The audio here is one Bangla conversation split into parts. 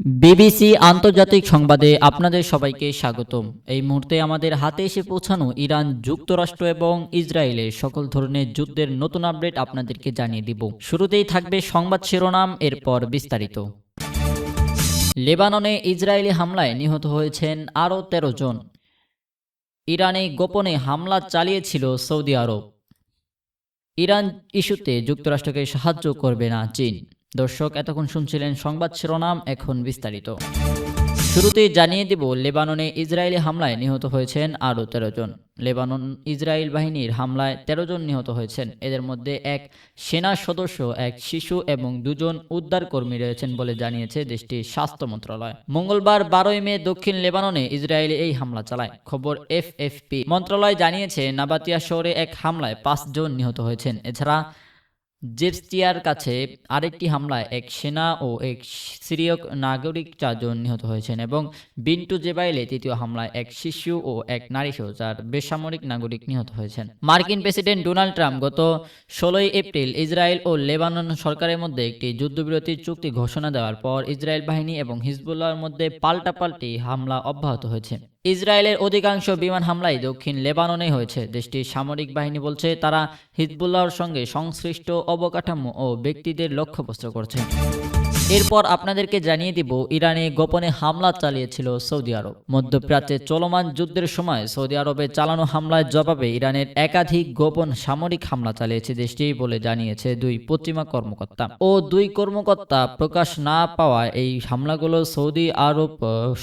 বিবিসি আন্তর্জাতিক সংবাদে আপনাদের সবাইকে স্বাগতম। এই মুহূর্তে আমাদের হাতে এসে পৌঁছানো ইরান, যুক্তরাষ্ট্র এবং ইসরায়েলের সকল ধরনের যুদ্ধের নতুন আপডেট আপনাদেরকে জানিয়ে দিব। শুরুতেই থাকবে সংবাদ শিরোনাম, এরপর বিস্তারিত। লেবাননে ইসরায়েলি হামলায় নিহত হয়েছেন আরও ১৩ জন। ইরানে গোপনে হামলা চালিয়েছিল সৌদি আরব। ইরান ইস্যুতে যুক্তরাষ্ট্রকে সাহায্য করবে না চীন। দর্শক, এতক্ষণ শুনছিলেন সংবাদ শিরোনাম, এখন বিস্তারিত। শুরুতেই জানিয়ে দেব, লেবাননে ইসরায়েলি হামলায় নিহত হয়েছেন আরও ১৩ জন। লেবানন ইসরায়েল বাহিনীর হামলায় ১৩ জন নিহত হয়েছেন। এদের মধ্যে এক সেনা সদস্য, এক শিশু এবং ২ জন উদ্ধারকর্মী রয়েছেন বলে জানিয়েছে দেশটির স্বাস্থ্য মন্ত্রণালয়। মঙ্গলবার ১২ই মে দক্ষিণ লেবাননে ইসরায়েলি এই হামলা চালায়। খবর এফএফপি। মন্ত্রণালয় জানিয়েছে নাবাতিয়া শহরে এক হামলায় ৫ জন নিহত হয়েছেন। এছাড়া জেবস্টিয়ার কাছে আরেকটি হামলায় এক সেনা ও এক সিরীয় নাগরিক ৪ জন নিহত হয়েছেন এবং বিন্টু জেবাইলে তৃতীয় হামলায় এক শিশু ও এক নারীসহ ৪ বেসামরিক নাগরিক নিহত হয়েছেন। মার্কিন প্রেসিডেন্ট ডোনাল্ড ট্রাম্প গত ১৬ই এপ্রিল ইসরায়েল ও লেবানন সরকারের মধ্যে একটি যুদ্ধবিরতির চুক্তি ঘোষণা দেওয়ার পর ইসরায়েল বাহিনী এবং হিজবুল্লাহর মধ্যে পাল্টাপাল্টি হামলা অব্যাহত হয়েছে। ইসরায়েলের অধিকাংশ বিমান হামলাই দক্ষিণ লেবাননে হয়েছে। দেশটির সামরিক বাহিনী বলছে তারা হিজবুল্লাহর সঙ্গে সংশ্লিষ্ট অবকাঠামো ও ব্যক্তিদের লক্ষ্যবস্তু করছে। এরপর আপনাদেরকে জানিয়ে দিব, ইরানে গোপনে হামলা চালিয়েছিল সৌদি আরব। মধ্যপ্রাচ্যে চলমান যুদ্ধের সময় সৌদি আরবে চালানো হামলার জবাবে ইরানের একাধিক গোপন সামরিক হামলা চালিয়েছে দেশটি বলে জানিয়েছে ২ পশ্চিমা কর্মকর্তা। ২ কর্মকর্তা প্রকাশ না পাওয়া এই হামলাগুলো সৌদি আরব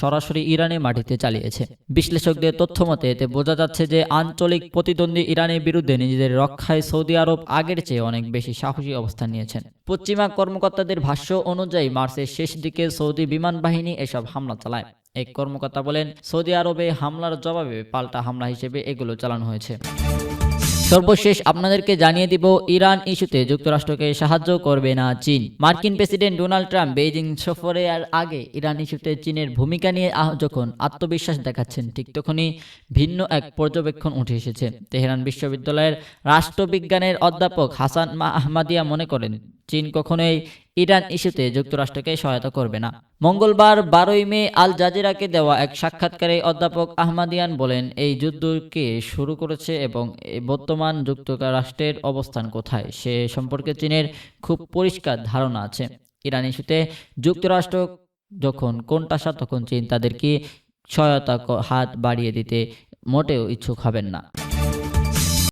সরাসরি ইরানের মাটিতে চালিয়েছে। বিশ্লেষকদের তথ্যমতে এতে বোঝা যাচ্ছে যে আঞ্চলিক প্রতিদ্বন্দ্বী ইরানের বিরুদ্ধে নিজেদের রক্ষায় সৌদি আরব আগের চেয়ে অনেক বেশি সাহসী অবস্থান নিয়েছেন। পশ্চিমা কর্মকর্তাদের ভাষ্য অনুযায়ী মার্চের শেষ দিকে সৌদি বিমান বাহিনী এসব হামলা চালায়। এক কর্মকর্তা বলেন, সৌদি আরবে হামলার জবাবে পাল্টা হামলা হিসেবে এগুলো চালানো হয়েছে। সর্বশেষ আপনাদেরকে জানিয়ে দিব, ইরান ইস্যুতে যুক্তরাষ্ট্রকে সাহায্য করবে না চীন। মার্কিন প্রেসিডেন্ট ডোনাল্ড ট্রাম্প বেইজিং সফরের আগে ইরান ইস্যুতে চীনের ভূমিকা নিয়ে যখন আত্মবিশ্বাস দেখাচ্ছেন, ঠিক তখনই ভিন্ন এক পর্যবেক্ষণ উঠে এসেছে। তেহরান বিশ্ববিদ্যালয়ের রাষ্ট্রবিজ্ঞানের অধ্যাপক হাসান আহমাদিয়া মনে করেন, চীন কখনোই ইরান ইস্যুতে যুক্তরাষ্ট্রকে সহায়তা করবে না। মঙ্গলবার ১২ই মে আল জাজিরাকে দেওয়া এক সাক্ষাৎকারে অধ্যাপক আহমাদিয়ান বলেন, এই যুদ্ধকে শুরু করেছে এবং বর্তমান যুক্তরাষ্ট্রের অবস্থান কোথায় সে সম্পর্কে চীনের খুব পরিষ্কার ধারণা আছে। ইরান ইস্যুতে যুক্তরাষ্ট্র যখন কোণঠাসা, তখন চীন তাদেরকে সহায়তা হাত বাড়িয়ে দিতে মোটেও ইচ্ছুক হবেন না।